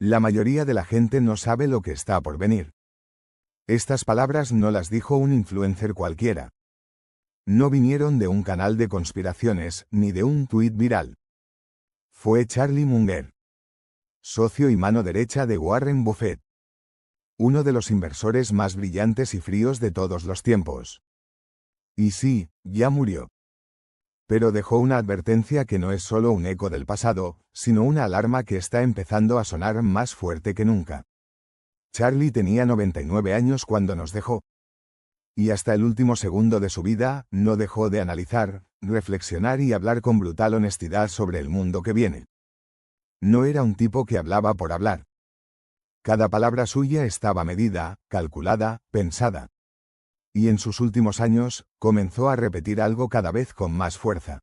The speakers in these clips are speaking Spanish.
La mayoría de la gente no sabe lo que está por venir. Estas palabras no las dijo un influencer cualquiera. No vinieron de un canal de conspiraciones, ni de un tuit viral. Fue Charlie Munger, socio y mano derecha de Warren Buffett, uno de los inversores más brillantes y fríos de todos los tiempos. Y sí, ya murió. Pero dejó una advertencia que no es solo un eco del pasado, sino una alarma que está empezando a sonar más fuerte que nunca. Charlie tenía 99 años cuando nos dejó. Y hasta el último segundo de su vida, no dejó de analizar, reflexionar y hablar con brutal honestidad sobre el mundo que viene. No era un tipo que hablaba por hablar. Cada palabra suya estaba medida, calculada, pensada. Y en sus últimos años, comenzó a repetir algo cada vez con más fuerza.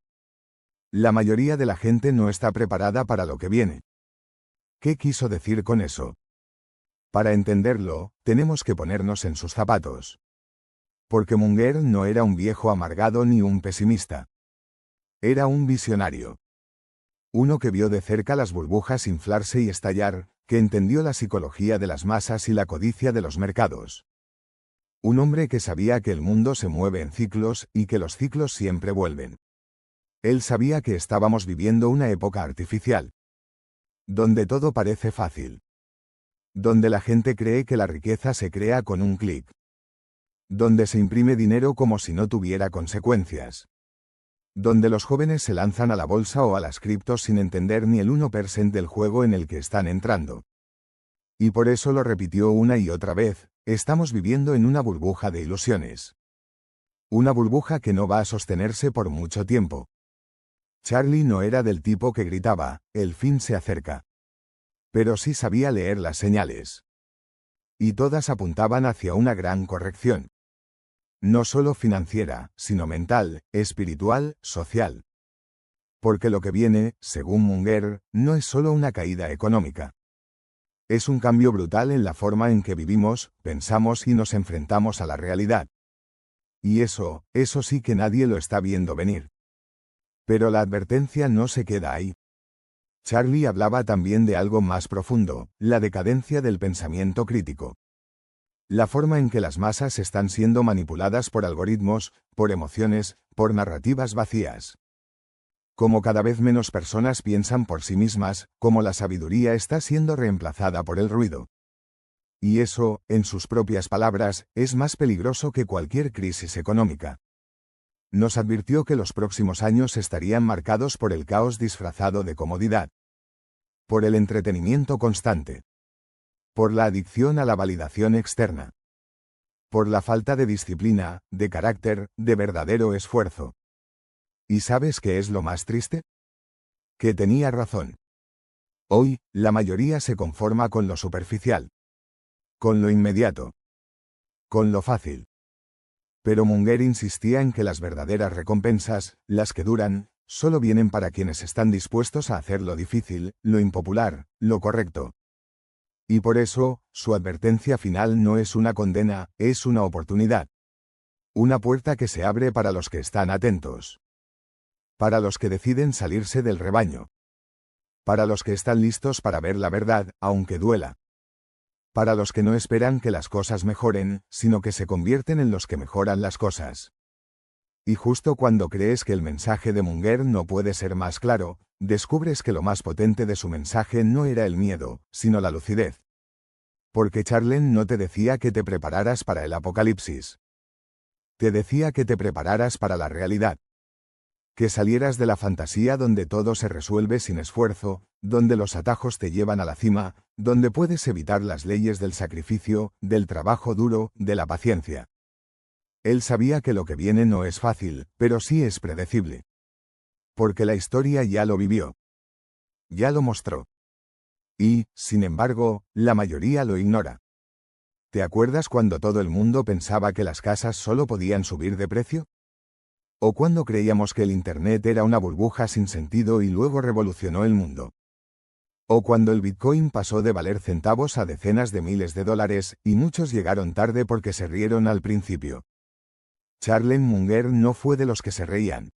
La mayoría de la gente no está preparada para lo que viene. ¿Qué quiso decir con eso? Para entenderlo, tenemos que ponernos en sus zapatos. Porque Munger no era un viejo amargado ni un pesimista. Era un visionario. Uno que vio de cerca las burbujas inflarse y estallar, que entendió la psicología de las masas y la codicia de los mercados. Un hombre que sabía que el mundo se mueve en ciclos y que los ciclos siempre vuelven. Él sabía que estábamos viviendo una época artificial. Donde todo parece fácil. Donde la gente cree que la riqueza se crea con un clic. Donde se imprime dinero como si no tuviera consecuencias. Donde los jóvenes se lanzan a la bolsa o a las criptos sin entender ni el 1% del juego en el que están entrando. Y por eso lo repitió una y otra vez, estamos viviendo en una burbuja de ilusiones. Una burbuja que no va a sostenerse por mucho tiempo. Charlie no era del tipo que gritaba, el fin se acerca. Pero sí sabía leer las señales. Y todas apuntaban hacia una gran corrección. No solo financiera, sino mental, espiritual, social. Porque lo que viene, según Munger, no es solo una caída económica. Es un cambio brutal en la forma en que vivimos, pensamos y nos enfrentamos a la realidad. Y eso sí que nadie lo está viendo venir. Pero la advertencia no se queda ahí. Charlie hablaba también de algo más profundo, la decadencia del pensamiento crítico. La forma en que las masas están siendo manipuladas por algoritmos, por emociones, por narrativas vacías. Como cada vez menos personas piensan por sí mismas, como la sabiduría está siendo reemplazada por el ruido. Y eso, en sus propias palabras, es más peligroso que cualquier crisis económica. Nos advirtió que los próximos años estarían marcados por el caos disfrazado de comodidad. Por el entretenimiento constante. Por la adicción a la validación externa. Por la falta de disciplina, de carácter, de verdadero esfuerzo. ¿Y sabes qué es lo más triste? Que tenía razón. Hoy, la mayoría se conforma con lo superficial. Con lo inmediato. Con lo fácil. Pero Munger insistía en que las verdaderas recompensas, las que duran, solo vienen para quienes están dispuestos a hacer lo difícil, lo impopular, lo correcto. Y por eso, su advertencia final no es una condena, es una oportunidad. Una puerta que se abre para los que están atentos. Para los que deciden salirse del rebaño. Para los que están listos para ver la verdad, aunque duela. Para los que no esperan que las cosas mejoren, sino que se convierten en los que mejoran las cosas. Y justo cuando crees que el mensaje de Munger no puede ser más claro, descubres que lo más potente de su mensaje no era el miedo, sino la lucidez. Porque Charlie no te decía que te prepararas para el apocalipsis. Te decía que te prepararas para la realidad. Que salieras de la fantasía donde todo se resuelve sin esfuerzo, donde los atajos te llevan a la cima, donde puedes evitar las leyes del sacrificio, del trabajo duro, de la paciencia. Él sabía que lo que viene no es fácil, pero sí es predecible. Porque la historia ya lo vivió. Ya lo mostró. Y, sin embargo, la mayoría lo ignora. ¿Te acuerdas cuando todo el mundo pensaba que las casas solo podían subir de precio? ¿O cuando creíamos que el Internet era una burbuja sin sentido y luego revolucionó el mundo? ¿O cuando el Bitcoin pasó de valer centavos a decenas de miles de dólares y muchos llegaron tarde porque se rieron al principio? Charlie Munger no fue de los que se reían.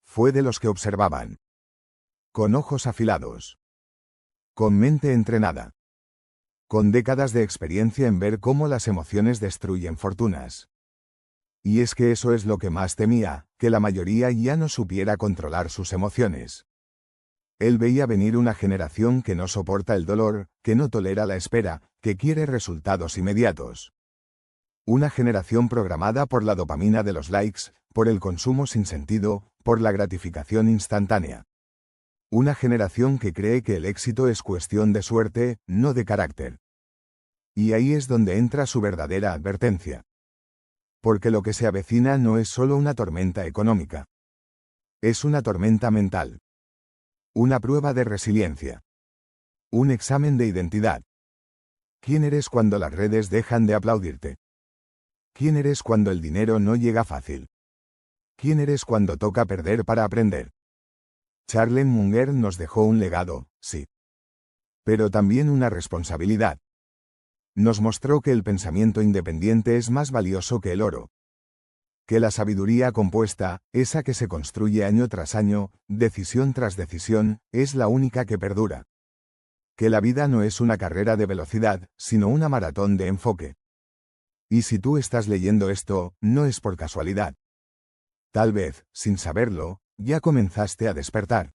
Fue de los que observaban. Con ojos afilados. Con mente entrenada. con décadas de experiencia en ver cómo las emociones destruyen fortunas. Y es que eso es lo que más temía, que la mayoría ya no supiera controlar sus emociones. Él veía venir una generación que no soporta el dolor, que no tolera la espera, que quiere resultados inmediatos. Una generación programada por la dopamina de los likes, por el consumo sin sentido, por la gratificación instantánea. Una generación que cree que el éxito es cuestión de suerte, no de carácter. Y ahí es donde entra su verdadera advertencia. Porque lo que se avecina no es solo una tormenta económica. Es una tormenta mental. Una prueba de resiliencia. Un examen de identidad. ¿Quién eres cuando las redes dejan de aplaudirte? ¿Quién eres cuando el dinero no llega fácil? ¿Quién eres cuando toca perder para aprender? Charles Munger nos dejó un legado, sí. Pero también una responsabilidad. Nos mostró que el pensamiento independiente es más valioso que el oro. Que la sabiduría compuesta, esa que se construye año tras año, decisión tras decisión, es la única que perdura. Que la vida no es una carrera de velocidad, sino una maratón de enfoque. Y si tú estás leyendo esto, no es por casualidad. Tal vez, sin saberlo, ya comenzaste a despertar.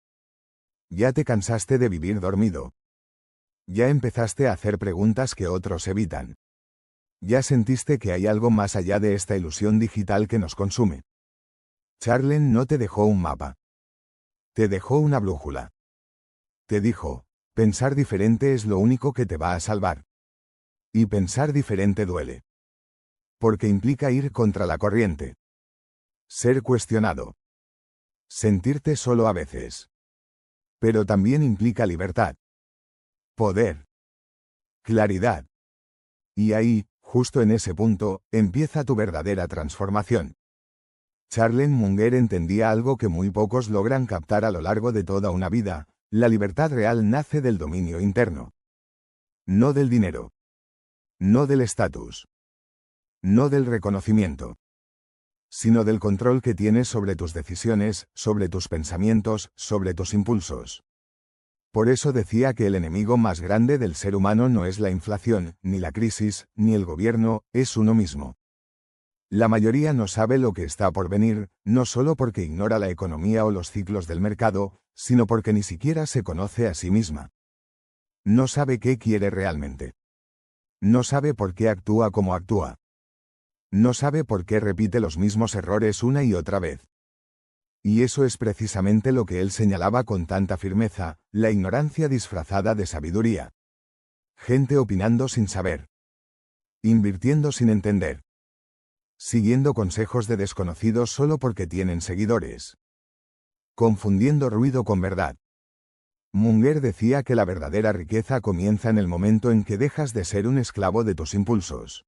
Ya te cansaste de vivir dormido. Ya empezaste a hacer preguntas que otros evitan. Ya sentiste que hay algo más allá de esta ilusión digital que nos consume. Charles no te dejó un mapa. Te dejó una brújula. Te dijo, pensar diferente es lo único que te va a salvar. Y pensar diferente duele. Porque implica ir contra la corriente. Ser cuestionado. Sentirte solo a veces. Pero también implica libertad. Poder. Claridad. Y ahí, justo en ese punto, empieza tu verdadera transformación. Charles Munger entendía algo que muy pocos logran captar a lo largo de toda una vida: la libertad real nace del dominio interno. No del dinero. No del estatus. No del reconocimiento. Sino del control que tienes sobre tus decisiones, sobre tus pensamientos, sobre tus impulsos. Por eso decía que el enemigo más grande del ser humano no es la inflación, ni la crisis, ni el gobierno, es uno mismo. La mayoría no sabe lo que está por venir, no solo porque ignora la economía o los ciclos del mercado, sino porque ni siquiera se conoce a sí misma. No sabe qué quiere realmente. No sabe por qué actúa como actúa. No sabe por qué repite los mismos errores una y otra vez. Y eso es precisamente lo que él señalaba con tanta firmeza: la ignorancia disfrazada de sabiduría. Gente opinando sin saber. Invirtiendo sin entender. Siguiendo consejos de desconocidos solo porque tienen seguidores. Confundiendo ruido con verdad. Munger decía que la verdadera riqueza comienza en el momento en que dejas de ser un esclavo de tus impulsos.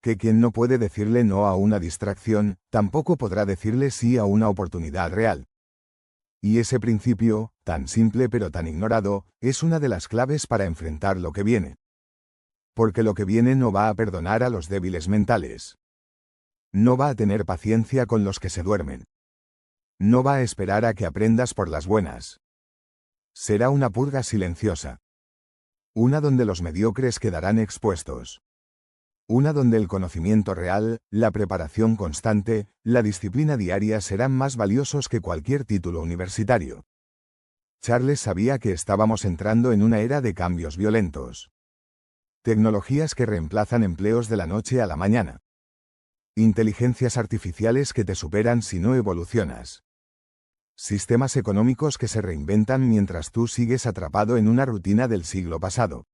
Que quien no puede decirle no a una distracción, tampoco podrá decirle sí a una oportunidad real. Y ese principio, tan simple pero tan ignorado, es una de las claves para enfrentar lo que viene. Porque lo que viene no va a perdonar a los débiles mentales. No va a tener paciencia con los que se duermen. No va a esperar a que aprendas por las buenas. Será una purga silenciosa. Una donde los mediocres quedarán expuestos. Una donde el conocimiento real, la preparación constante, la disciplina diaria serán más valiosos que cualquier título universitario. Charles sabía que estábamos entrando en una era de cambios violentos. Tecnologías que reemplazan empleos de la noche a la mañana. Inteligencias artificiales que te superan si no evolucionas. Sistemas económicos que se reinventan mientras tú sigues atrapado en una rutina del siglo pasado.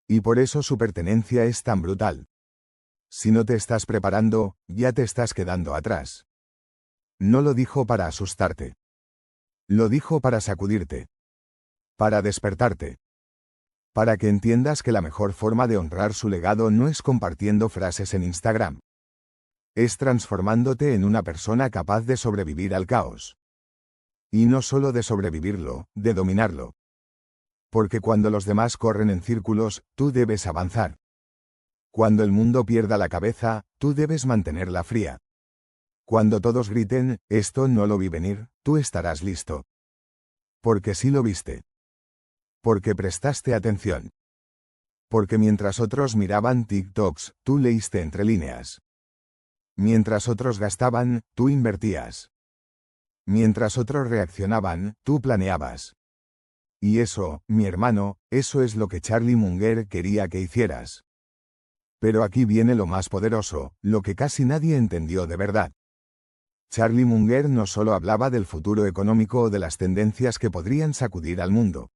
Y por eso su pertenencia es tan brutal. Si no te estás preparando, ya te estás quedando atrás. No lo dijo para asustarte. Lo dijo para sacudirte. Para despertarte. Para que entiendas que la mejor forma de honrar su legado no es compartiendo frases en Instagram. Es transformándote en una persona capaz de sobrevivir al caos. Y no solo de sobrevivirlo, de dominarlo. Porque cuando los demás corren en círculos, tú debes avanzar. Cuando el mundo pierda la cabeza, tú debes mantenerla fría. Cuando todos griten, esto no lo vi venir, tú estarás listo. Porque sí lo viste. Porque prestaste atención. Porque mientras otros miraban TikToks, tú leíste entre líneas. Mientras otros gastaban, tú invertías. Mientras otros reaccionaban, tú planeabas. Y eso, mi hermano, eso es lo que Charlie Munger quería que hicieras. Pero aquí viene lo más poderoso, lo que casi nadie entendió de verdad. Charlie Munger no solo hablaba del futuro económico o de las tendencias que podrían sacudir al mundo.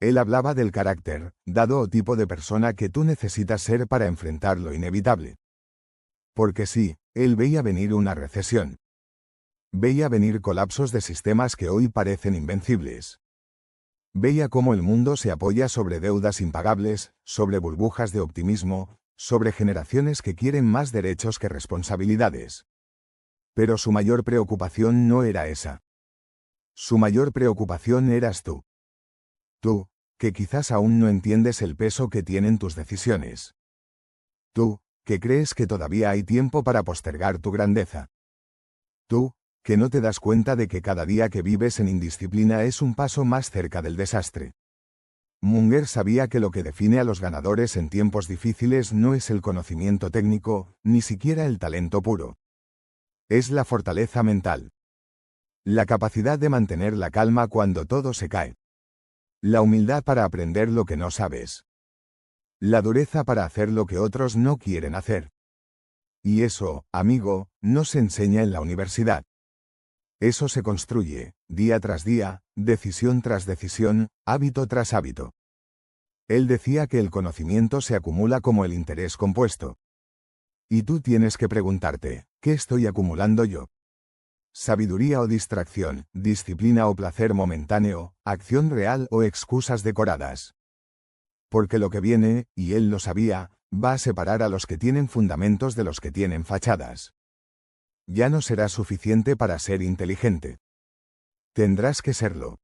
Él hablaba del carácter, dado o tipo de persona que tú necesitas ser para enfrentar lo inevitable. Porque sí, él veía venir una recesión. Veía venir colapsos de sistemas que hoy parecen invencibles. Veía cómo el mundo se apoya sobre deudas impagables, sobre burbujas de optimismo, sobre generaciones que quieren más derechos que responsabilidades. Pero su mayor preocupación no era esa. Su mayor preocupación eras tú. Tú, que quizás aún no entiendes el peso que tienen tus decisiones. Tú, que crees que todavía hay tiempo para postergar tu grandeza. Tú, que no te das cuenta de que cada día que vives en indisciplina es un paso más cerca del desastre. Munger sabía que lo que define a los ganadores en tiempos difíciles no es el conocimiento técnico, ni siquiera el talento puro. Es la fortaleza mental. La capacidad de mantener la calma cuando todo se cae. La humildad para aprender lo que no sabes. La dureza para hacer lo que otros no quieren hacer. Y eso, amigo, no se enseña en la universidad. Eso se construye, día tras día, decisión tras decisión, hábito tras hábito. Él decía que el conocimiento se acumula como el interés compuesto. Y tú tienes que preguntarte, ¿qué estoy acumulando yo? Sabiduría o distracción, disciplina o placer momentáneo, acción real o excusas decoradas. Porque lo que viene, y él lo sabía, va a separar a los que tienen fundamentos de los que tienen fachadas. Ya no será suficiente para ser inteligente. Tendrás que serlo.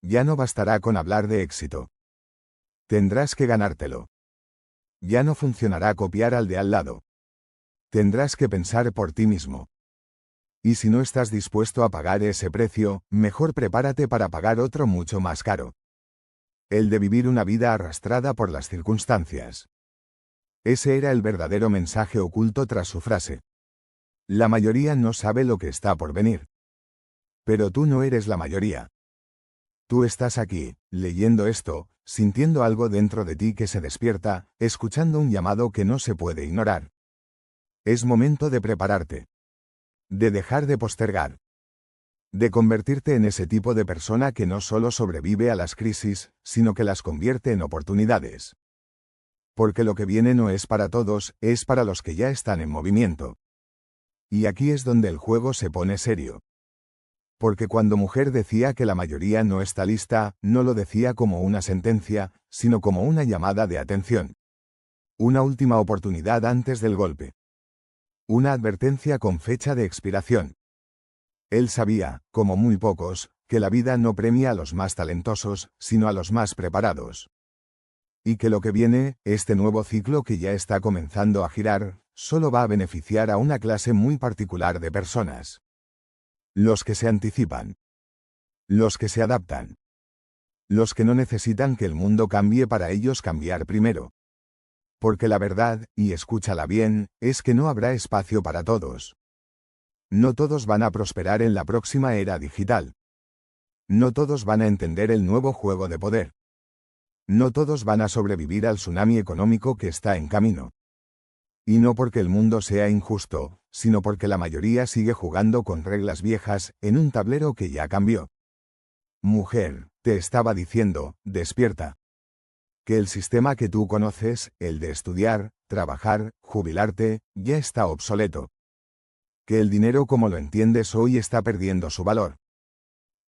Ya no bastará con hablar de éxito. Tendrás que ganártelo. Ya no funcionará copiar al de al lado. Tendrás que pensar por ti mismo. Y si no estás dispuesto a pagar ese precio, mejor prepárate para pagar otro mucho más caro. El de vivir una vida arrastrada por las circunstancias. Ese era el verdadero mensaje oculto tras su frase. La mayoría no sabe lo que está por venir. Pero tú no eres la mayoría. Tú estás aquí, leyendo esto, sintiendo algo dentro de ti que se despierta, escuchando un llamado que no se puede ignorar. Es momento de prepararte. De dejar de postergar. De convertirte en ese tipo de persona que no solo sobrevive a las crisis, sino que las convierte en oportunidades. Porque lo que viene no es para todos, es para los que ya están en movimiento. Y aquí es donde el juego se pone serio. Porque cuando Munger decía que la mayoría no está lista, no lo decía como una sentencia, sino como una llamada de atención. Una última oportunidad antes del golpe. Una advertencia con fecha de expiración. Él sabía, como muy pocos, que la vida no premia a los más talentosos, sino a los más preparados. Y que lo que viene, este nuevo ciclo que ya está comenzando a girar, solo va a beneficiar a una clase muy particular de personas. Los que se anticipan. Los que se adaptan. Los que no necesitan que el mundo cambie para ellos cambiar primero. Porque la verdad, y escúchala bien, es que no habrá espacio para todos. No todos van a prosperar en la próxima era digital. No todos van a entender el nuevo juego de poder. No todos van a sobrevivir al tsunami económico que está en camino. Y no porque el mundo sea injusto, sino porque la mayoría sigue jugando con reglas viejas, en un tablero que ya cambió. Mujer, te estaba diciendo, despierta. Que el sistema que tú conoces, el de estudiar, trabajar, jubilarte, ya está obsoleto. Que el dinero como lo entiendes hoy está perdiendo su valor.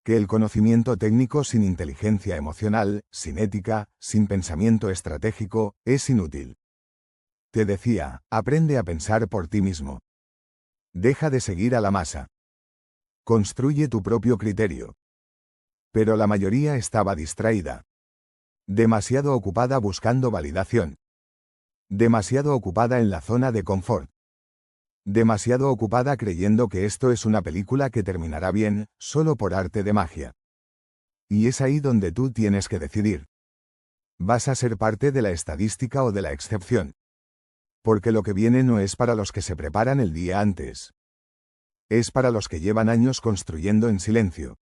Que el conocimiento técnico sin inteligencia emocional, sin ética, sin pensamiento estratégico, es inútil. Te decía, aprende a pensar por ti mismo. Deja de seguir a la masa. Construye tu propio criterio. Pero la mayoría estaba distraída. Demasiado ocupada buscando validación. Demasiado ocupada en la zona de confort. Demasiado ocupada creyendo que esto es una película que terminará bien, solo por arte de magia. Y es ahí donde tú tienes que decidir. Vas a ser parte de la estadística o de la excepción. Porque lo que viene no es para los que se preparan el día antes. Es para los que llevan años construyendo en silencio.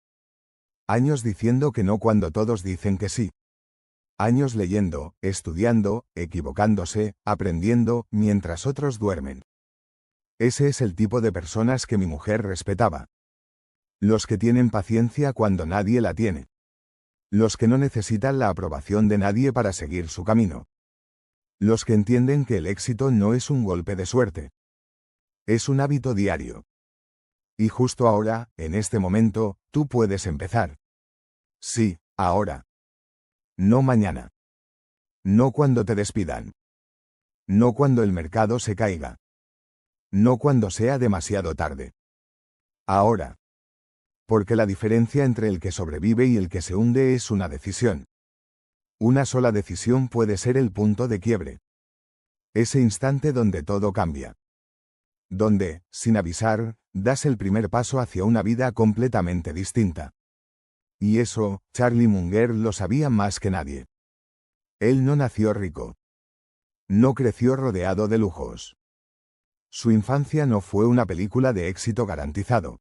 Años diciendo que no cuando todos dicen que sí. Años leyendo, estudiando, equivocándose, aprendiendo, mientras otros duermen. Ese es el tipo de personas que mi mujer respetaba. Los que tienen paciencia cuando nadie la tiene. Los que no necesitan la aprobación de nadie para seguir su camino. Los que entienden que el éxito no es un golpe de suerte. Es un hábito diario. Y justo ahora, en este momento, tú puedes empezar. Sí, ahora. No mañana. No cuando te despidan. No cuando el mercado se caiga. No cuando sea demasiado tarde. Ahora. Porque la diferencia entre el que sobrevive y el que se hunde es una decisión. Una sola decisión puede ser el punto de quiebre. Ese instante donde todo cambia. Donde, sin avisar, das el primer paso hacia una vida completamente distinta. Y eso, Charlie Munger lo sabía más que nadie. Él no nació rico. No creció rodeado de lujos. Su infancia no fue una película de éxito garantizado.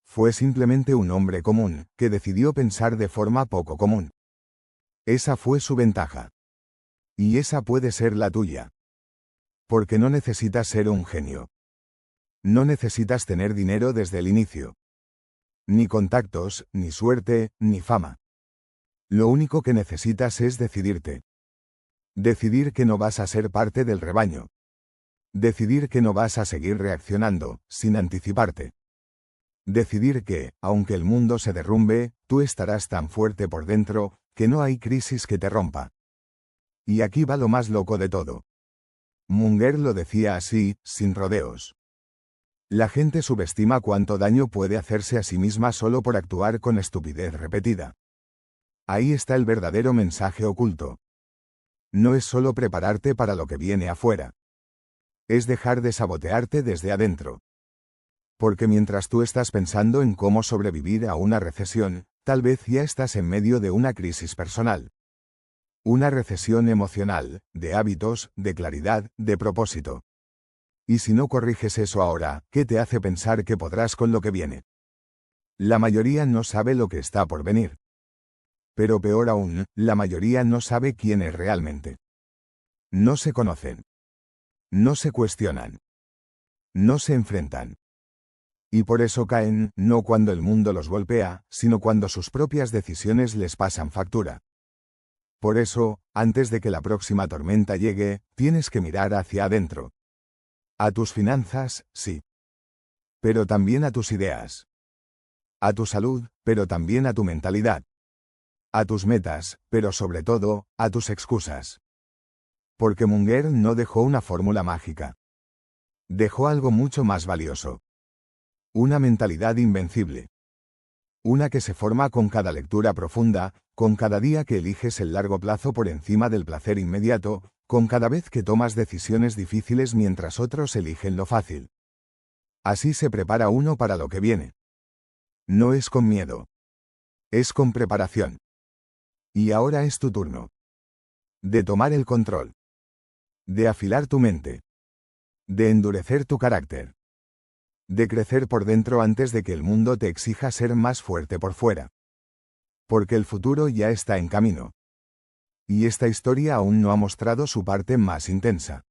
Fue simplemente un hombre común, que decidió pensar de forma poco común. Esa fue su ventaja. Y esa puede ser la tuya. Porque no necesitas ser un genio. No necesitas tener dinero desde el inicio. Ni contactos, ni suerte, ni fama. Lo único que necesitas es decidirte. Decidir que no vas a ser parte del rebaño. Decidir que no vas a seguir reaccionando, sin anticiparte. Decidir que, aunque el mundo se derrumbe, tú estarás tan fuerte por dentro, que no hay crisis que te rompa. Y aquí va lo más loco de todo. Munger lo decía así, sin rodeos. La gente subestima cuánto daño puede hacerse a sí misma solo por actuar con estupidez repetida. Ahí está el verdadero mensaje oculto. No es solo prepararte para lo que viene afuera. Es dejar de sabotearte desde adentro. Porque mientras tú estás pensando en cómo sobrevivir a una recesión, tal vez ya estás en medio de una crisis personal. Una recesión emocional, de hábitos, de claridad, de propósito. Y si no corriges eso ahora, ¿qué te hace pensar que podrás con lo que viene? La mayoría no sabe lo que está por venir. Pero peor aún, la mayoría no sabe quién es realmente. No se conocen. No se cuestionan. No se enfrentan. Y por eso caen, no cuando el mundo los golpea, sino cuando sus propias decisiones les pasan factura. Por eso, antes de que la próxima tormenta llegue, tienes que mirar hacia adentro. A tus finanzas, sí. Pero también a tus ideas. A tu salud, pero también a tu mentalidad. A tus metas, pero sobre todo, a tus excusas. Porque Munger no dejó una fórmula mágica. Dejó algo mucho más valioso. Una mentalidad invencible. Una que se forma con cada lectura profunda, con cada día que eliges el largo plazo por encima del placer inmediato, con cada vez que tomas decisiones difíciles mientras otros eligen lo fácil. Así se prepara uno para lo que viene. No es con miedo. Es con preparación. Y ahora es tu turno. De tomar el control. De afilar tu mente. De endurecer tu carácter. De crecer por dentro antes de que el mundo te exija ser más fuerte por fuera. Porque el futuro ya está en camino. Y esta historia aún no ha mostrado su parte más intensa.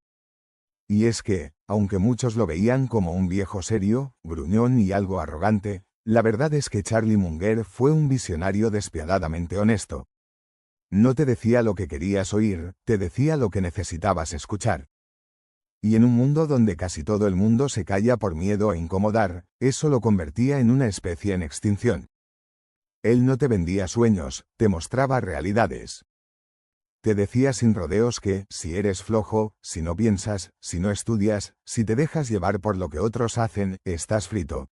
Y es que, aunque muchos lo veían como un viejo serio, gruñón y algo arrogante, la verdad es que Charlie Munger fue un visionario despiadadamente honesto. No te decía lo que querías oír, te decía lo que necesitabas escuchar. Y en un mundo donde casi todo el mundo se calla por miedo a incomodar, eso lo convertía en una especie en extinción. Él no te vendía sueños, te mostraba realidades. Te decía sin rodeos que, si eres flojo, si no piensas, si no estudias, si te dejas llevar por lo que otros hacen, estás frito.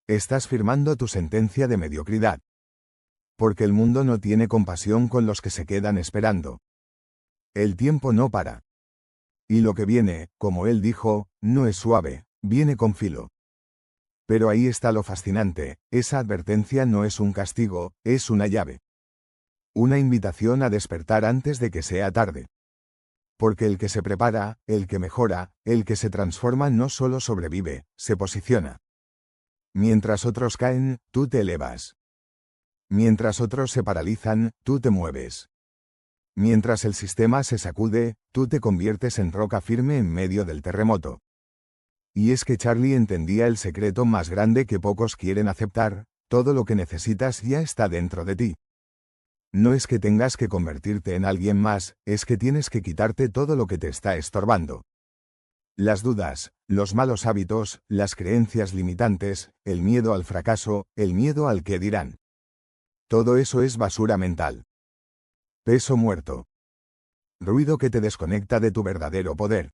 Estás firmando tu sentencia de mediocridad. Porque el mundo no tiene compasión con los que se quedan esperando. El tiempo no para. Y lo que viene, como él dijo, no es suave, viene con filo. Pero ahí está lo fascinante, esa advertencia no es un castigo, es una llave. Una invitación a despertar antes de que sea tarde. Porque el que se prepara, el que mejora, el que se transforma no solo sobrevive, se posiciona. Mientras otros caen, tú te elevas. Mientras otros se paralizan, tú te mueves. Mientras el sistema se sacude, tú te conviertes en roca firme en medio del terremoto. Y es que Charlie entendía el secreto más grande que pocos quieren aceptar: todo lo que necesitas ya está dentro de ti. No es que tengas que convertirte en alguien más, es que tienes que quitarte todo lo que te está estorbando. Las dudas, los malos hábitos, las creencias limitantes, el miedo al fracaso, el miedo al qué dirán. Todo eso es basura mental. Peso muerto. Ruido que te desconecta de tu verdadero poder.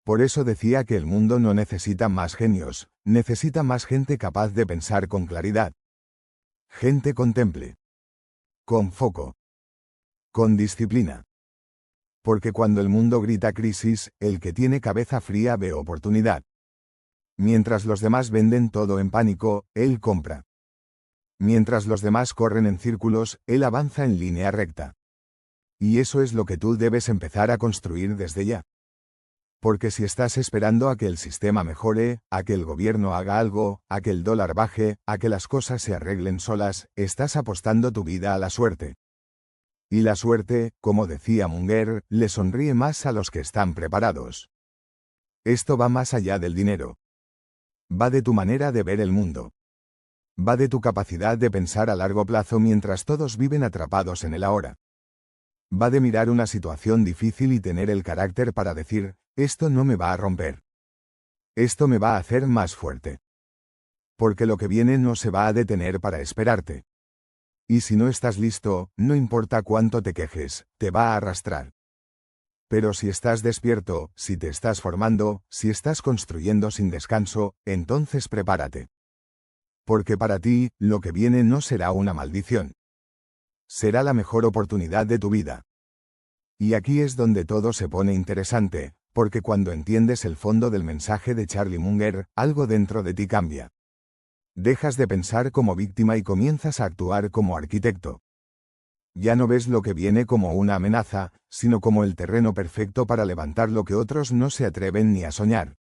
Por eso decía que el mundo no necesita más genios, necesita más gente capaz de pensar con claridad. Gente contemple. Con foco. Con disciplina. Porque cuando el mundo grita crisis, el que tiene cabeza fría ve oportunidad. Mientras los demás venden todo en pánico, él compra. Mientras los demás corren en círculos, él avanza en línea recta. Y eso es lo que tú debes empezar a construir desde ya. Porque si estás esperando a que el sistema mejore, a que el gobierno haga algo, a que el dólar baje, a que las cosas se arreglen solas, estás apostando tu vida a la suerte. Y la suerte, como decía Munger, le sonríe más a los que están preparados. Esto va más allá del dinero. Va de tu manera de ver el mundo. Va de tu capacidad de pensar a largo plazo mientras todos viven atrapados en el ahora. Va de mirar una situación difícil y tener el carácter para decir: esto no me va a romper. Esto me va a hacer más fuerte. Porque lo que viene no se va a detener para esperarte. Y si no estás listo, no importa cuánto te quejes, te va a arrastrar. Pero si estás despierto, si te estás formando, si estás construyendo sin descanso, entonces prepárate. Porque para ti, lo que viene no será una maldición. Será la mejor oportunidad de tu vida. Y aquí es donde todo se pone interesante, porque cuando entiendes el fondo del mensaje de Charlie Munger, algo dentro de ti cambia. Dejas de pensar como víctima y comienzas a actuar como arquitecto. Ya no ves lo que viene como una amenaza, sino como el terreno perfecto para levantar lo que otros no se atreven ni a soñar.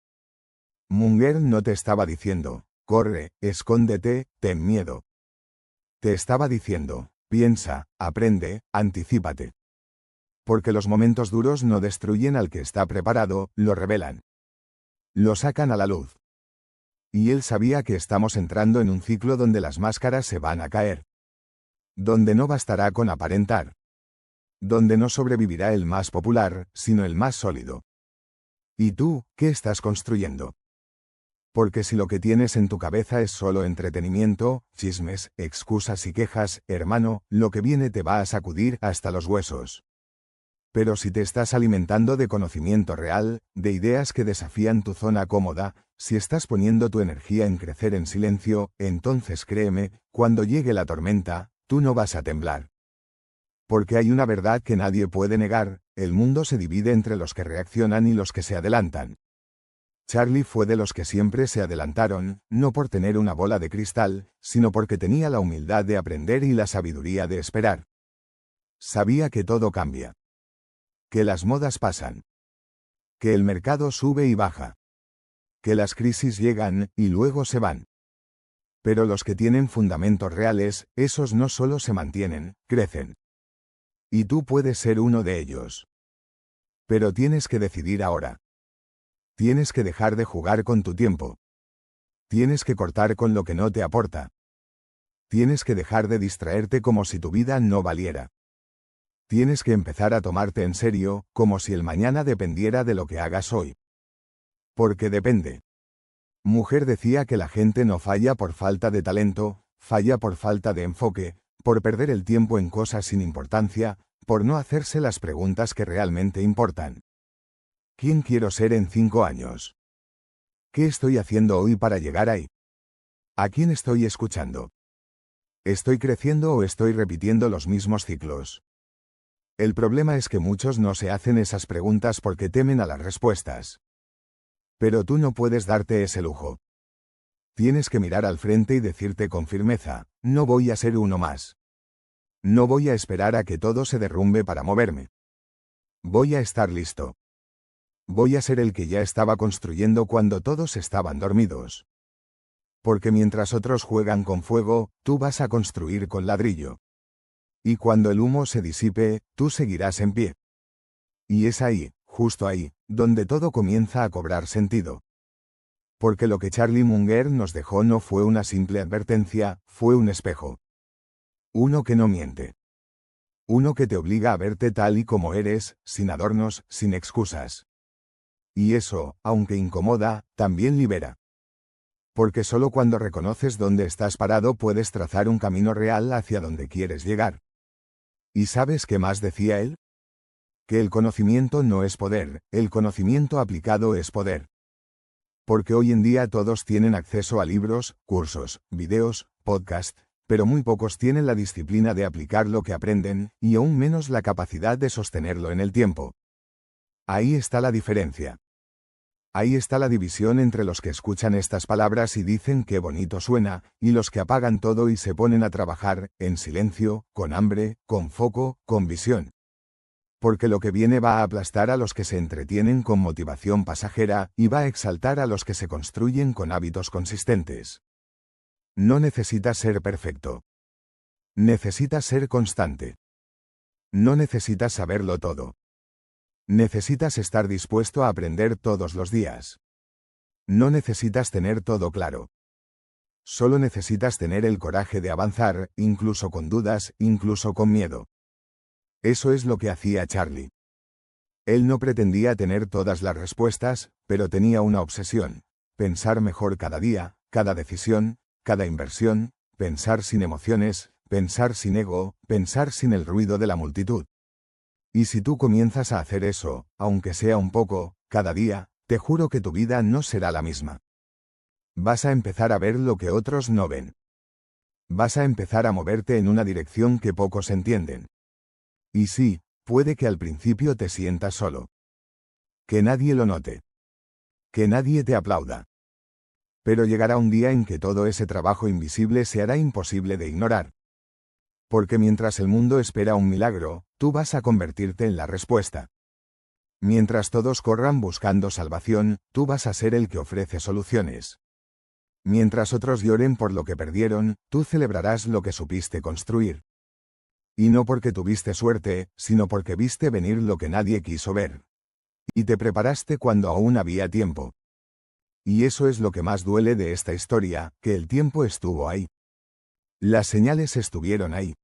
Munger no te estaba diciendo: corre, escóndete, ten miedo. Te estaba diciendo: piensa, aprende, anticípate. Porque los momentos duros no destruyen al que está preparado, lo revelan. Lo sacan a la luz. Y él sabía que estamos entrando en un ciclo donde las máscaras se van a caer. Donde no bastará con aparentar. Donde no sobrevivirá el más popular, sino el más sólido. ¿Y tú, qué estás construyendo? Porque si lo que tienes en tu cabeza es solo entretenimiento, chismes, excusas y quejas, hermano, lo que viene te va a sacudir hasta los huesos. Pero si te estás alimentando de conocimiento real, de ideas que desafían tu zona cómoda, si estás poniendo tu energía en crecer en silencio, entonces créeme, cuando llegue la tormenta, tú no vas a temblar. Porque hay una verdad que nadie puede negar: el mundo se divide entre los que reaccionan y los que se adelantan. Charlie fue de los que siempre se adelantaron, no por tener una bola de cristal, sino porque tenía la humildad de aprender y la sabiduría de esperar. Sabía que todo cambia. Que las modas pasan. Que el mercado sube y baja. Que las crisis llegan y luego se van. Pero los que tienen fundamentos reales, esos no solo se mantienen, crecen. Y tú puedes ser uno de ellos. Pero tienes que decidir ahora. Tienes que dejar de jugar con tu tiempo. Tienes que cortar con lo que no te aporta. Tienes que dejar de distraerte como si tu vida no valiera. Tienes que empezar a tomarte en serio, como si el mañana dependiera de lo que hagas hoy. Porque depende. Mujer decía que la gente no falla por falta de talento, falla por falta de enfoque, por perder el tiempo en cosas sin importancia, por no hacerse las preguntas que realmente importan. ¿Quién quiero ser en 5 años? ¿Qué estoy haciendo hoy para llegar ahí? ¿A quién estoy escuchando? ¿Estoy creciendo o estoy repitiendo los mismos ciclos? El problema es que muchos no se hacen esas preguntas porque temen a las respuestas. Pero tú no puedes darte ese lujo. Tienes que mirar al frente y decirte con firmeza: no voy a ser uno más. No voy a esperar a que todo se derrumbe para moverme. Voy a estar listo. Voy a ser el que ya estaba construyendo cuando todos estaban dormidos. Porque mientras otros juegan con fuego, tú vas a construir con ladrillo. Y cuando el humo se disipe, tú seguirás en pie. Y es ahí, justo ahí, donde todo comienza a cobrar sentido. Porque lo que Charlie Munger nos dejó no fue una simple advertencia, fue un espejo. Uno que no miente. Uno que te obliga a verte tal y como eres, sin adornos, sin excusas. Y eso, aunque incomoda, también libera. Porque solo cuando reconoces dónde estás parado puedes trazar un camino real hacia donde quieres llegar. ¿Y sabes qué más decía él? Que el conocimiento no es poder, el conocimiento aplicado es poder. Porque hoy en día todos tienen acceso a libros, cursos, videos, podcasts, pero muy pocos tienen la disciplina de aplicar lo que aprenden, y aún menos la capacidad de sostenerlo en el tiempo. Ahí está la diferencia. Ahí está la división entre los que escuchan estas palabras y dicen qué bonito suena, y los que apagan todo y se ponen a trabajar, en silencio, con hambre, con foco, con visión. Porque lo que viene va a aplastar a los que se entretienen con motivación pasajera, y va a exaltar a los que se construyen con hábitos consistentes. No necesitas ser perfecto. Necesitas ser constante. No necesitas saberlo todo. Necesitas estar dispuesto a aprender todos los días. No necesitas tener todo claro. Solo necesitas tener el coraje de avanzar, incluso con dudas, incluso con miedo. Eso es lo que hacía Charlie. Él no pretendía tener todas las respuestas, pero tenía una obsesión: pensar mejor cada día, cada decisión, cada inversión, pensar sin emociones, pensar sin ego, pensar sin el ruido de la multitud. Y si tú comienzas a hacer eso, aunque sea un poco, cada día, te juro que tu vida no será la misma. Vas a empezar a ver lo que otros no ven. Vas a empezar a moverte en una dirección que pocos entienden. Y sí, puede que al principio te sientas solo. Que nadie lo note. Que nadie te aplauda. Pero llegará un día en que todo ese trabajo invisible se hará imposible de ignorar. Porque mientras el mundo espera un milagro, tú vas a convertirte en la respuesta. Mientras todos corran buscando salvación, tú vas a ser el que ofrece soluciones. Mientras otros lloren por lo que perdieron, tú celebrarás lo que supiste construir. Y no porque tuviste suerte, sino porque viste venir lo que nadie quiso ver. Y te preparaste cuando aún había tiempo. Y eso es lo que más duele de esta historia, que el tiempo estuvo ahí. Las señales estuvieron ahí.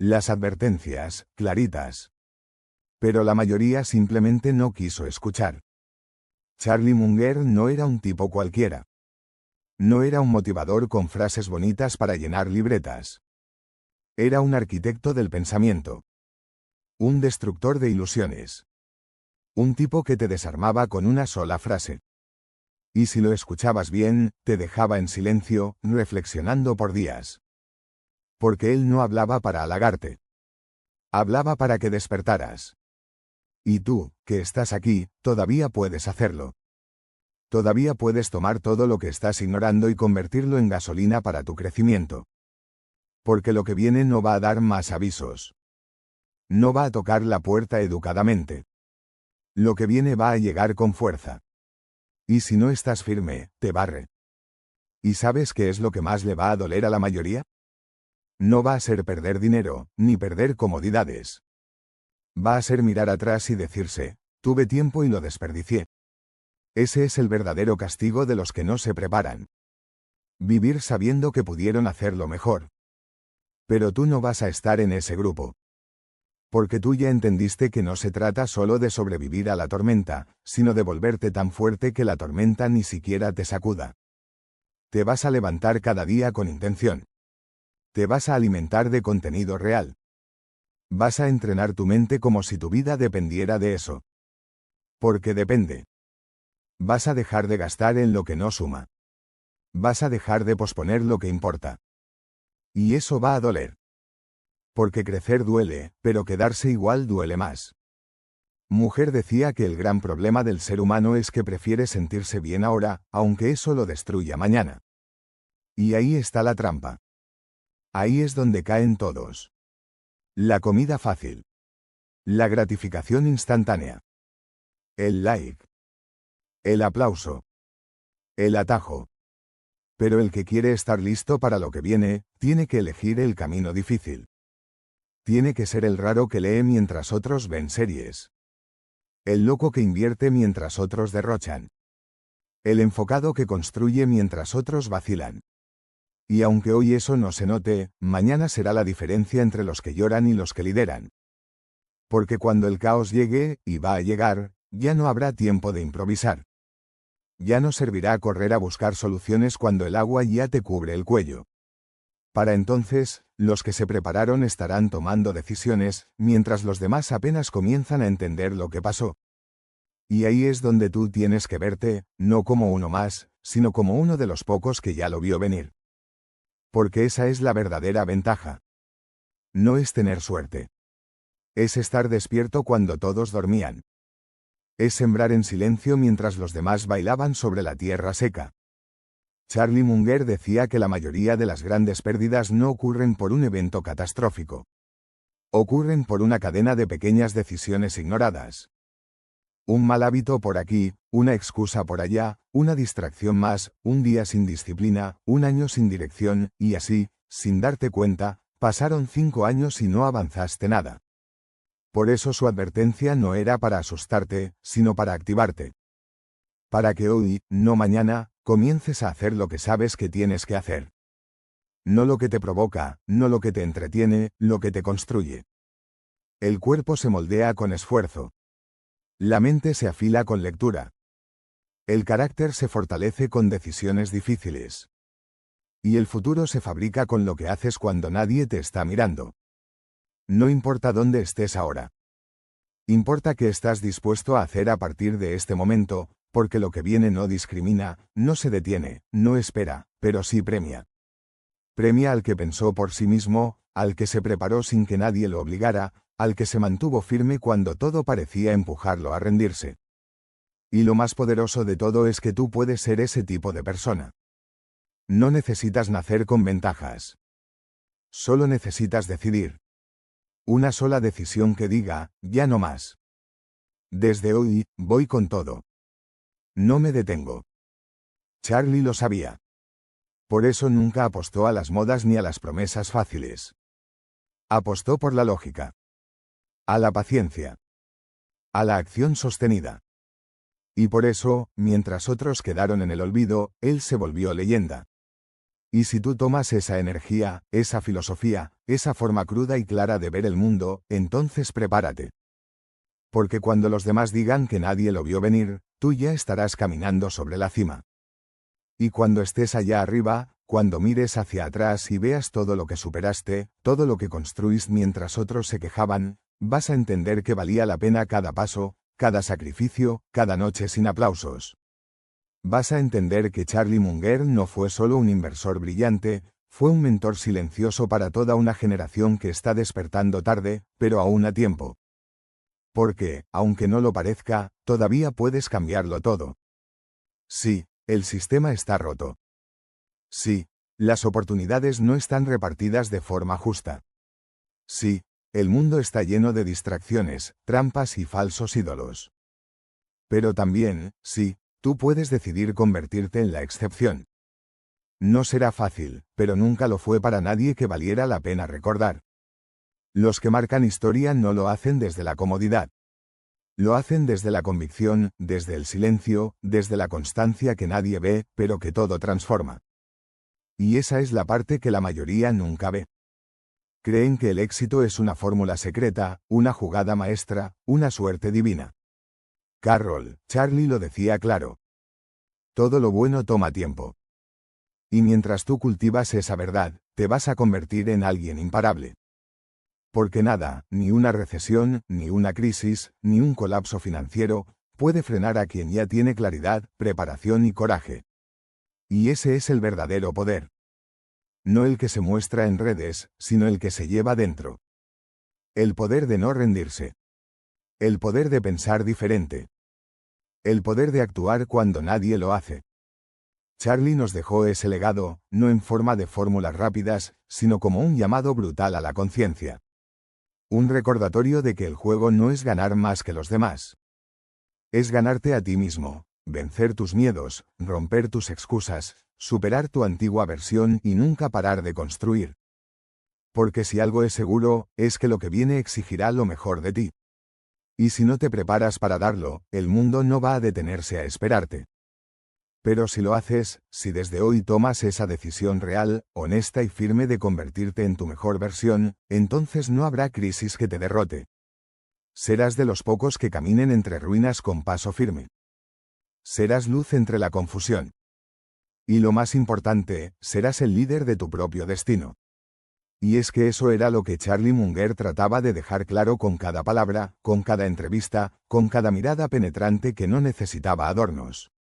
Las advertencias, claritas. Pero la mayoría simplemente no quiso escuchar. Charlie Munger no era un tipo cualquiera. No era un motivador con frases bonitas para llenar libretas. Era un arquitecto del pensamiento. Un destructor de ilusiones. Un tipo que te desarmaba con una sola frase. Y si lo escuchabas bien, te dejaba en silencio, reflexionando por días. Porque él no hablaba para halagarte. Hablaba para que despertaras. Y tú, que estás aquí, todavía puedes hacerlo. Todavía puedes tomar todo lo que estás ignorando y convertirlo en gasolina para tu crecimiento. Porque lo que viene no va a dar más avisos. No va a tocar la puerta educadamente. Lo que viene va a llegar con fuerza. Y si no estás firme, te barre. ¿Y sabes qué es lo que más le va a doler a la mayoría? No va a ser perder dinero, ni perder comodidades. Va a ser mirar atrás y decirse: tuve tiempo y lo desperdicié. Ese es el verdadero castigo de los que no se preparan. Vivir sabiendo que pudieron hacerlo mejor. Pero tú no vas a estar en ese grupo. Porque tú ya entendiste que no se trata solo de sobrevivir a la tormenta, sino de volverte tan fuerte que la tormenta ni siquiera te sacuda. Te vas a levantar cada día con intención. Te vas a alimentar de contenido real. Vas a entrenar tu mente como si tu vida dependiera de eso. Porque depende. Vas a dejar de gastar en lo que no suma. Vas a dejar de posponer lo que importa. Y eso va a doler. Porque crecer duele, pero quedarse igual duele más. Mujer decía que el gran problema del ser humano es que prefiere sentirse bien ahora, aunque eso lo destruya mañana. Y ahí está la trampa. Ahí es donde caen todos. La comida fácil. La gratificación instantánea. El like. El aplauso. El atajo. Pero el que quiere estar listo para lo que viene, tiene que elegir el camino difícil. Tiene que ser el raro que lee mientras otros ven series. El loco que invierte mientras otros derrochan. El enfocado que construye mientras otros vacilan. Y aunque hoy eso no se note, mañana será la diferencia entre los que lloran y los que lideran. Porque cuando el caos llegue, y va a llegar, ya no habrá tiempo de improvisar. Ya no servirá correr a buscar soluciones cuando el agua ya te cubre el cuello. Para entonces, los que se prepararon estarán tomando decisiones, mientras los demás apenas comienzan a entender lo que pasó. Y ahí es donde tú tienes que verte, no como uno más, sino como uno de los pocos que ya lo vio venir. Porque esa es la verdadera ventaja. No es tener suerte. Es estar despierto cuando todos dormían. Es sembrar en silencio mientras los demás bailaban sobre la tierra seca. Charlie Munger decía que la mayoría de las grandes pérdidas no ocurren por un evento catastrófico. Ocurren por una cadena de pequeñas decisiones ignoradas. Un mal hábito por aquí, una excusa por allá, una distracción más, un día sin disciplina, un año sin dirección, y así, sin darte cuenta, pasaron 5 años y no avanzaste nada. Por eso su advertencia no era para asustarte, sino para activarte. Para que hoy, no mañana, comiences a hacer lo que sabes que tienes que hacer. No lo que te provoca, no lo que te entretiene, lo que te construye. El cuerpo se moldea con esfuerzo. La mente se afila con lectura. El carácter se fortalece con decisiones difíciles. Y el futuro se fabrica con lo que haces cuando nadie te está mirando. No importa dónde estés ahora. Importa qué estás dispuesto a hacer a partir de este momento, porque lo que viene no discrimina, no se detiene, no espera, pero sí premia. Premia al que pensó por sí mismo, al que se preparó sin que nadie lo obligara, al que se mantuvo firme cuando todo parecía empujarlo a rendirse. Y lo más poderoso de todo es que tú puedes ser ese tipo de persona. No necesitas nacer con ventajas. Solo necesitas decidir. Una sola decisión que diga, ya no más. Desde hoy, voy con todo. No me detengo. Charlie lo sabía. Por eso nunca apostó a las modas ni a las promesas fáciles. Apostó por la lógica. A la paciencia. A la acción sostenida. Y por eso, mientras otros quedaron en el olvido, él se volvió leyenda. Y si tú tomas esa energía, esa filosofía, esa forma cruda y clara de ver el mundo, entonces prepárate. Porque cuando los demás digan que nadie lo vio venir, tú ya estarás caminando sobre la cima. Y cuando estés allá arriba, cuando mires hacia atrás y veas todo lo que superaste, todo lo que construís mientras otros se quejaban, vas a entender que valía la pena cada paso, cada sacrificio, cada noche sin aplausos. Vas a entender que Charlie Munger no fue solo un inversor brillante, fue un mentor silencioso para toda una generación que está despertando tarde, pero aún a tiempo. Porque, aunque no lo parezca, todavía puedes cambiarlo todo. Sí, el sistema está roto. Sí, las oportunidades no están repartidas de forma justa. Sí, el mundo está lleno de distracciones, trampas y falsos ídolos. Pero también, sí, tú puedes decidir convertirte en la excepción. No será fácil, pero nunca lo fue para nadie que valiera la pena recordar. Los que marcan historia no lo hacen desde la comodidad. Lo hacen desde la convicción, desde el silencio, desde la constancia que nadie ve, pero que todo transforma. Y esa es la parte que la mayoría nunca ve. Creen que el éxito es una fórmula secreta, una jugada maestra, una suerte divina. Carroll, Charlie lo decía claro. Todo lo bueno toma tiempo. Y mientras tú cultivas esa verdad, te vas a convertir en alguien imparable. Porque nada, ni una recesión, ni una crisis, ni un colapso financiero, puede frenar a quien ya tiene claridad, preparación y coraje. Y ese es el verdadero poder. No el que se muestra en redes, sino el que se lleva dentro. El poder de no rendirse. El poder de pensar diferente. El poder de actuar cuando nadie lo hace. Charlie nos dejó ese legado, no en forma de fórmulas rápidas, sino como un llamado brutal a la conciencia. Un recordatorio de que el juego no es ganar más que los demás. Es ganarte a ti mismo, vencer tus miedos, romper tus excusas, superar tu antigua versión y nunca parar de construir. Porque si algo es seguro, es que lo que viene exigirá lo mejor de ti. Y si no te preparas para darlo, el mundo no va a detenerse a esperarte. Pero si lo haces, si desde hoy tomas esa decisión real, honesta y firme de convertirte en tu mejor versión, entonces no habrá crisis que te derrote. Serás de los pocos que caminen entre ruinas con paso firme. Serás luz entre la confusión. Y lo más importante, serás el líder de tu propio destino. Y es que eso era lo que Charlie Munger trataba de dejar claro con cada palabra, con cada entrevista, con cada mirada penetrante que no necesitaba adornos.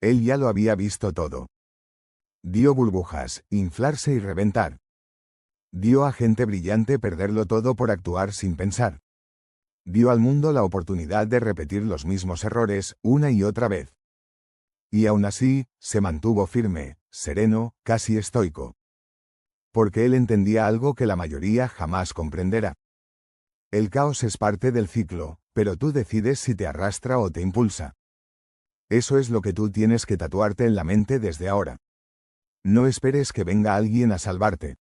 Él ya lo había visto todo. Dio burbujas, inflarse y reventar. Dio a gente brillante perderlo todo por actuar sin pensar. Dio al mundo la oportunidad de repetir los mismos errores una y otra vez. Y aún así, se mantuvo firme, sereno, casi estoico. Porque él entendía algo que la mayoría jamás comprenderá. El caos es parte del ciclo, pero tú decides si te arrastra o te impulsa. Eso es lo que tú tienes que tatuarte en la mente desde ahora. No esperes que venga alguien a salvarte.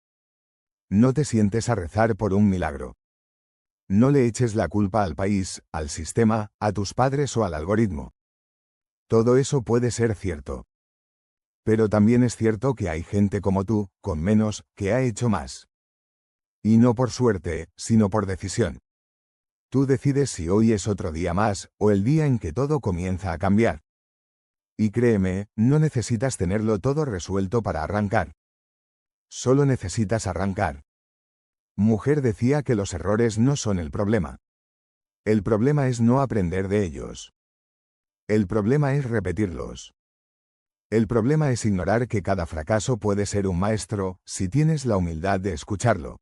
No te sientes a rezar por un milagro. No le eches la culpa al país, al sistema, a tus padres o al algoritmo. Todo eso puede ser cierto. Pero también es cierto que hay gente como tú, con menos, que ha hecho más. Y no por suerte, sino por decisión. Tú decides si hoy es otro día más, o el día en que todo comienza a cambiar. Y créeme, no necesitas tenerlo todo resuelto para arrancar. Solo necesitas arrancar. Mujer decía que los errores no son el problema. El problema es no aprender de ellos. El problema es repetirlos. El problema es ignorar que cada fracaso puede ser un maestro, si tienes la humildad de escucharlo.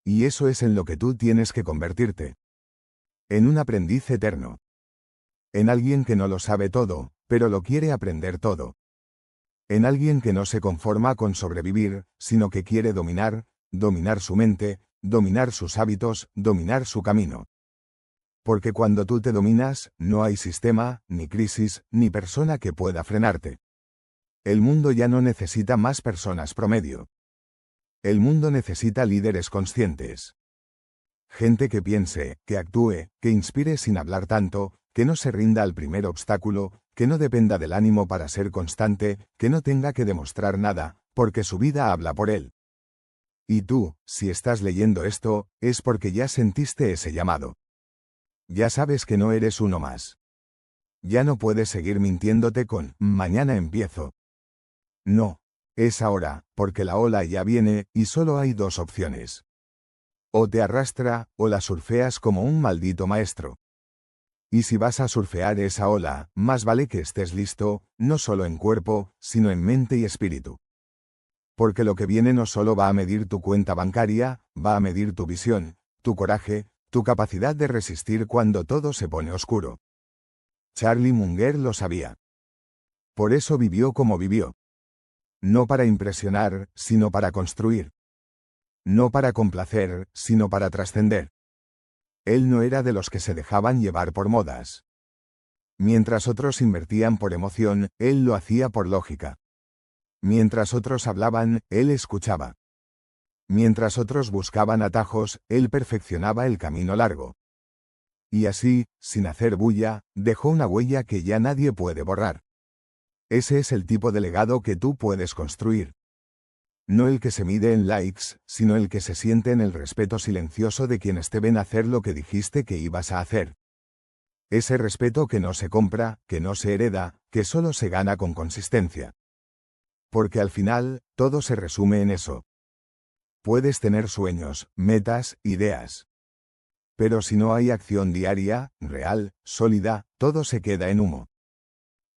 Y eso es en lo que tú tienes que convertirte. En un aprendiz eterno. En alguien que no lo sabe todo, pero lo quiere aprender todo. En alguien que no se conforma con sobrevivir, sino que quiere dominar, dominar su mente, dominar sus hábitos, dominar su camino. Porque cuando tú te dominas, no hay sistema, ni crisis, ni persona que pueda frenarte. El mundo ya no necesita más personas promedio. El mundo necesita líderes conscientes. Gente que piense, que actúe, que inspire sin hablar tanto, que no se rinda al primer obstáculo, que no dependa del ánimo para ser constante, que no tenga que demostrar nada, porque su vida habla por él. Y tú, si estás leyendo esto, es porque ya sentiste ese llamado. Ya sabes que no eres uno más. Ya no puedes seguir mintiéndote con mañana empiezo. No, es ahora, porque la ola ya viene, y solo hay dos opciones. O te arrastra, o la surfeas como un maldito maestro. Y si vas a surfear esa ola, más vale que estés listo, no solo en cuerpo, sino en mente y espíritu. Porque lo que viene no solo va a medir tu cuenta bancaria, va a medir tu visión, tu coraje, tu capacidad de resistir cuando todo se pone oscuro. Charlie Munger lo sabía. Por eso vivió como vivió. No para impresionar, sino para construir. No para complacer, sino para trascender. Él no era de los que se dejaban llevar por modas. Mientras otros invertían por emoción, él lo hacía por lógica. Mientras otros hablaban, él escuchaba. Mientras otros buscaban atajos, él perfeccionaba el camino largo. Y así, sin hacer bulla, dejó una huella que ya nadie puede borrar. Ese es el tipo de legado que tú puedes construir. No el que se mide en likes, sino el que se siente en el respeto silencioso de quienes te ven hacer lo que dijiste que ibas a hacer. Ese respeto que no se compra, que no se hereda, que solo se gana con consistencia. Porque al final, todo se resume en eso. Puedes tener sueños, metas, ideas. Pero si no hay acción diaria, real, sólida, todo se queda en humo.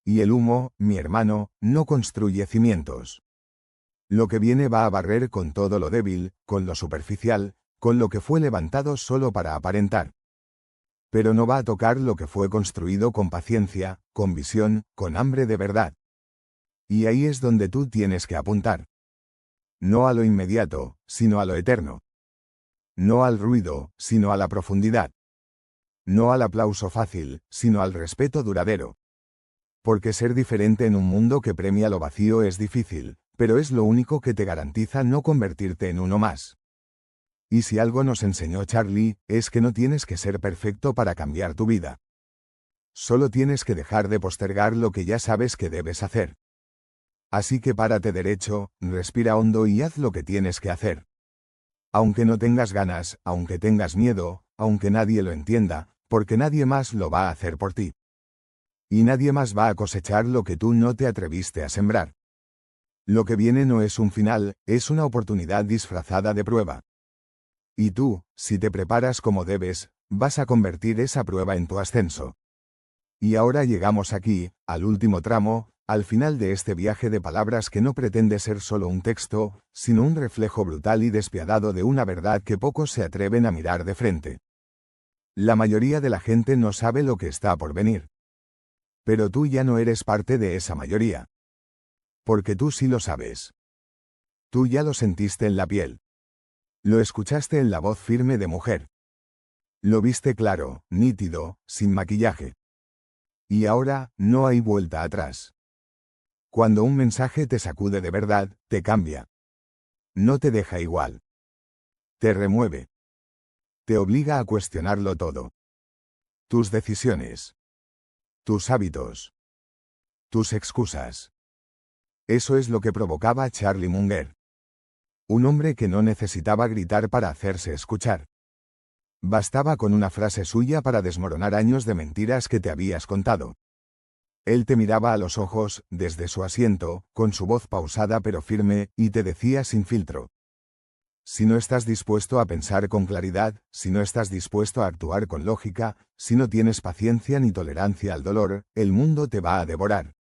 Y el humo, mi hermano, no construye cimientos. Lo que viene va a barrer con todo lo débil, con lo superficial, con lo que fue levantado solo para aparentar. Pero no va a tocar lo que fue construido con paciencia, con visión, con hambre de verdad. Y ahí es donde tú tienes que apuntar. No a lo inmediato, sino a lo eterno. No al ruido, sino a la profundidad. No al aplauso fácil, sino al respeto duradero. Porque ser diferente en un mundo que premia lo vacío es difícil, pero es lo único que te garantiza no convertirte en uno más. Y si algo nos enseñó Charlie, es que no tienes que ser perfecto para cambiar tu vida. Solo tienes que dejar de postergar lo que ya sabes que debes hacer. Así que párate derecho, respira hondo y haz lo que tienes que hacer. Aunque no tengas ganas, aunque tengas miedo, aunque nadie lo entienda, porque nadie más lo va a hacer por ti. Y nadie más va a cosechar lo que tú no te atreviste a sembrar. Lo que viene no es un final, es una oportunidad disfrazada de prueba. Y tú, si te preparas como debes, vas a convertir esa prueba en tu ascenso. Y ahora llegamos aquí, al último tramo, al final de este viaje de palabras que no pretende ser solo un texto, sino un reflejo brutal y despiadado de una verdad que pocos se atreven a mirar de frente. La mayoría de la gente no sabe lo que está por venir. Pero tú ya no eres parte de esa mayoría. Porque tú sí lo sabes. Tú ya lo sentiste en la piel. Lo escuchaste en la voz firme de mujer. Lo viste claro, nítido, sin maquillaje. Y ahora, no hay vuelta atrás. Cuando un mensaje te sacude de verdad, te cambia. No te deja igual. Te remueve. Te obliga a cuestionarlo todo. Tus decisiones. Tus hábitos. Tus excusas. Eso es lo que provocaba Charlie Munger. Un hombre que no necesitaba gritar para hacerse escuchar. Bastaba con una frase suya para desmoronar años de mentiras que te habías contado. Él te miraba a los ojos, desde su asiento, con su voz pausada pero firme, y te decía sin filtro. Si no estás dispuesto a pensar con claridad, si no estás dispuesto a actuar con lógica, si no tienes paciencia ni tolerancia al dolor, el mundo te va a devorar.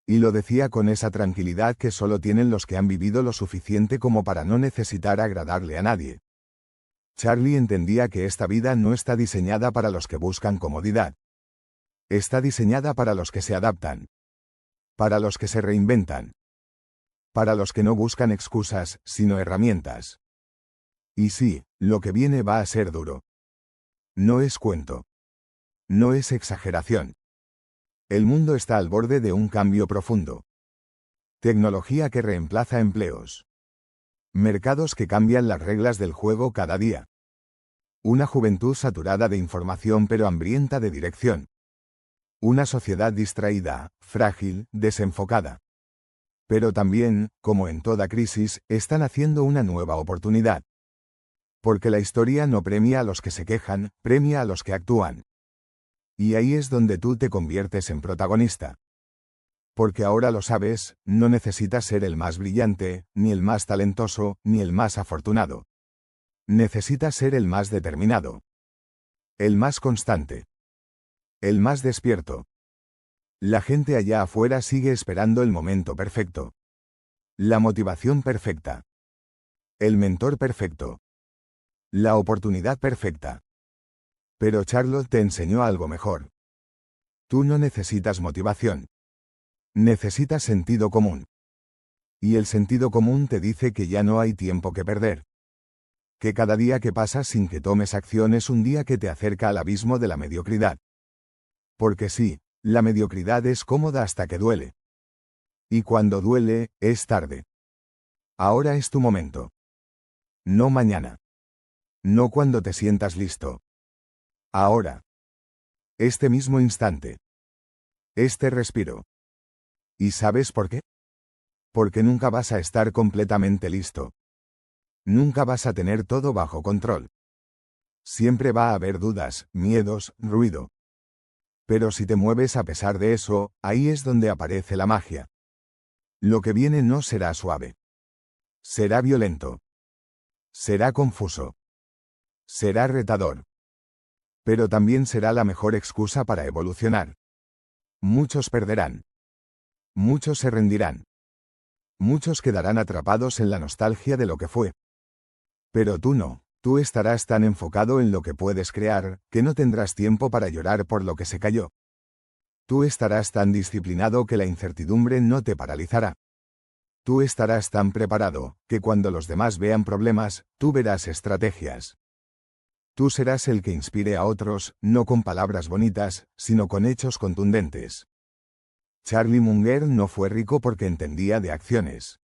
Y lo decía con esa tranquilidad que solo tienen los que han vivido lo suficiente como para no necesitar agradarle a nadie. Charlie entendía que esta vida no está diseñada para los que buscan comodidad. Está diseñada para los que se adaptan. Para los que se reinventan. Para los que no buscan excusas, sino herramientas. Y sí, lo que viene va a ser duro. No es cuento. No es exageración. El mundo está al borde de un cambio profundo. Tecnología que reemplaza empleos. Mercados que cambian las reglas del juego cada día. Una juventud saturada de información pero hambrienta de dirección. Una sociedad distraída, frágil, desenfocada. Pero también, como en toda crisis, están haciendo una nueva oportunidad. Porque la historia no premia a los que se quejan, premia a los que actúan. Y ahí es donde tú te conviertes en protagonista. Porque ahora lo sabes, no necesitas ser el más brillante, ni el más talentoso, ni el más afortunado. Necesitas ser el más determinado. El más constante. El más despierto. La gente allá afuera sigue esperando el momento perfecto. La motivación perfecta. El mentor perfecto. La oportunidad perfecta. Pero Charlotte te enseñó algo mejor. Tú no necesitas motivación. Necesitas sentido común. Y el sentido común te dice que ya no hay tiempo que perder. Que cada día que pasa sin que tomes acción es un día que te acerca al abismo de la mediocridad. Porque sí, la mediocridad es cómoda hasta que duele. Y cuando duele, es tarde. Ahora es tu momento. No mañana. No cuando te sientas listo. Ahora. Este mismo instante. Este respiro. ¿Y sabes por qué? Porque nunca vas a estar completamente listo. Nunca vas a tener todo bajo control. Siempre va a haber dudas, miedos, ruido. Pero si te mueves a pesar de eso, ahí es donde aparece la magia. Lo que viene no será suave. Será violento. Será confuso. Será retador. Pero también será la mejor excusa para evolucionar. Muchos perderán. Muchos se rendirán. Muchos quedarán atrapados en la nostalgia de lo que fue. Pero tú no, tú estarás tan enfocado en lo que puedes crear, que no tendrás tiempo para llorar por lo que se cayó. Tú estarás tan disciplinado que la incertidumbre no te paralizará. Tú estarás tan preparado, que cuando los demás vean problemas, tú verás estrategias. Tú serás el que inspire a otros, no con palabras bonitas, sino con hechos contundentes. Charlie Munger no fue rico porque entendía de acciones.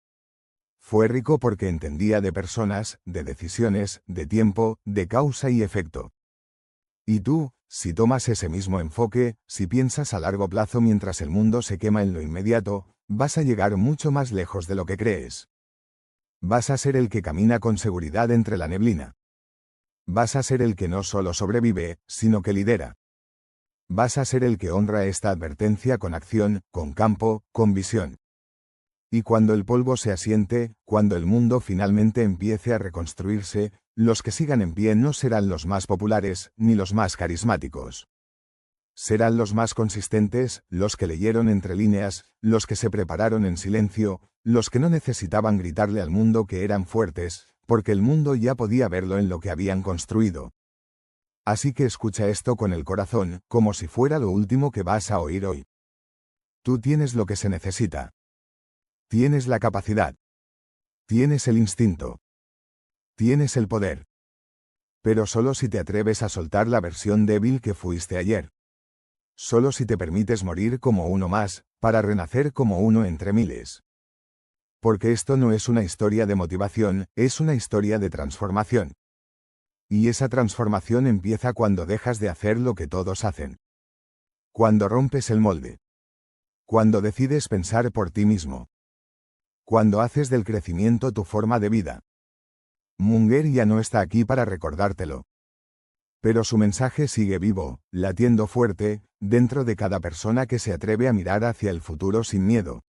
Fue rico porque entendía de personas, de decisiones, de tiempo, de causa y efecto. Y tú, si tomas ese mismo enfoque, si piensas a largo plazo mientras el mundo se quema en lo inmediato, vas a llegar mucho más lejos de lo que crees. Vas a ser el que camina con seguridad entre la neblina. Vas a ser el que no solo sobrevive, sino que lidera. Vas a ser el que honra esta advertencia con acción, con campo, con visión. Y cuando el polvo se asiente, cuando el mundo finalmente empiece a reconstruirse, los que sigan en pie no serán los más populares, ni los más carismáticos. Serán los más consistentes, los que leyeron entre líneas, los que se prepararon en silencio, los que no necesitaban gritarle al mundo que eran fuertes, porque el mundo ya podía verlo en lo que habían construido. Así que escucha esto con el corazón, como si fuera lo último que vas a oír hoy. Tú tienes lo que se necesita. Tienes la capacidad. Tienes el instinto. Tienes el poder. Pero solo si te atreves a soltar la versión débil que fuiste ayer. Solo si te permites morir como uno más, para renacer como uno entre miles. Porque esto no es una historia de motivación, es una historia de transformación. Y esa transformación empieza cuando dejas de hacer lo que todos hacen. Cuando rompes el molde. Cuando decides pensar por ti mismo. Cuando haces del crecimiento tu forma de vida. Munger ya no está aquí para recordártelo. Pero su mensaje sigue vivo, latiendo fuerte, dentro de cada persona que se atreve a mirar hacia el futuro sin miedo.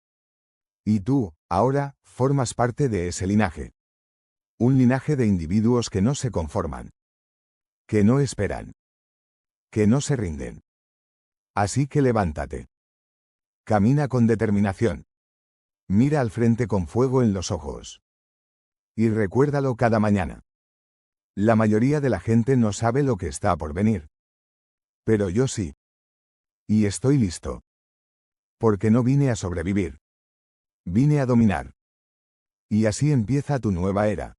Y tú, ahora, formas parte de ese linaje. Un linaje de individuos que no se conforman. Que no esperan. Que no se rinden. Así que levántate. Camina con determinación. Mira al frente con fuego en los ojos. Y recuérdalo cada mañana. La mayoría de la gente no sabe lo que está por venir. Pero yo sí. Y estoy listo. Porque no vine a sobrevivir. Vine a dominar. Y así empieza tu nueva era.